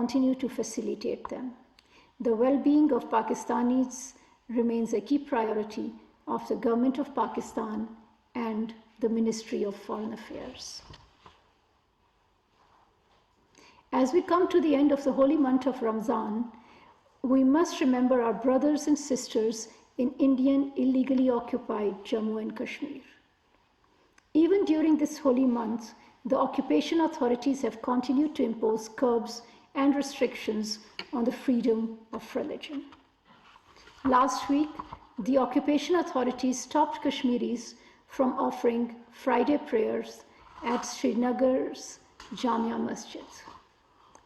continue to facilitate them. The well-being of Pakistanis remains a key priority of the Government of Pakistan and the Ministry of Foreign Affairs. As we come to the end of the holy month of Ramzan, we must remember our brothers and sisters in Indian illegally occupied Jammu and Kashmir. Even during this holy month, the occupation authorities have continued to impose curbs and restrictions on the freedom of religion. Last week, the occupation authorities stopped Kashmiris from offering Friday prayers at Srinagar's Jamia Masjid.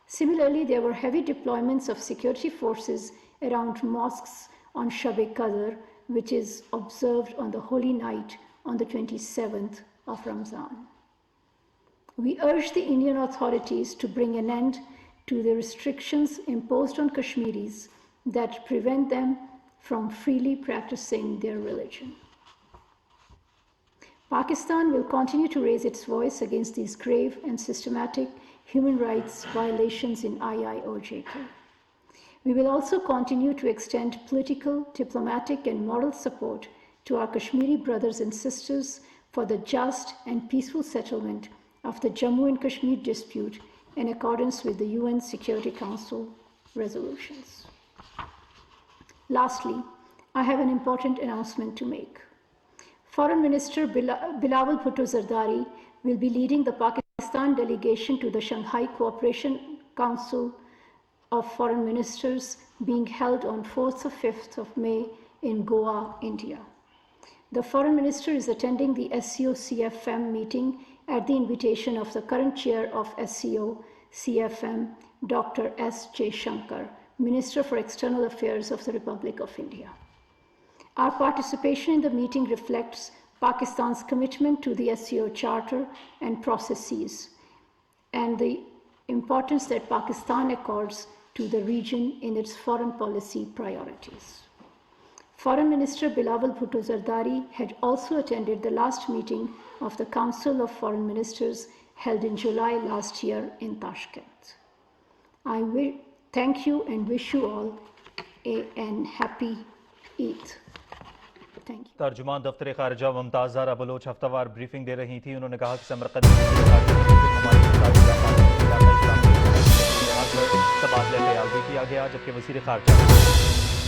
Similarly, there were heavy deployments of security forces around mosques on Shab-e-Qadr, which is observed on the holy night on the 27th of Ramzan. We urge the Indian authorities to bring an end to the restrictions imposed on Kashmiris that prevent them from freely practicing their religion. Pakistan will continue to raise its voice against these grave and systematic human rights violations in IIOJK. We will also continue to extend political, diplomatic, and moral support to our Kashmiri brothers and sisters for the just and peaceful settlement of the Jammu and Kashmir dispute in accordance with the UN Security Council resolutions. Lastly, I have an important announcement to make. Foreign Minister Bilawal Bhutto Zardari will be leading the Pakistan delegation to the Shanghai Cooperation Council of Foreign Ministers being held on 4th or 5th of May in Goa, India. The Foreign Minister is attending the SCO-CFM meeting at the invitation of the current chair of SCO-CFM, Dr. S. J. Shankar, Minister for External Affairs of the Republic of India. Our participation in the meeting reflects Pakistan's commitment to the SCO Charter and processes, and the importance that Pakistan accords to the region in its foreign policy priorities. Foreign Minister Bilawal Bhutto Zardari had also attended the last meeting of the Council of Foreign Ministers held in July last year in Tashkent. I will thank you and wish you all a happy Eid. Thank you. तर्जुमान दफ्तर खारजा Mumtaz Zuhra Bloch हफ्तावार briefing दे रही थी। उन्होंने कहा कि समरकंद तबादला ख्याल भी किया गया, जबकि वज़ीर खारजा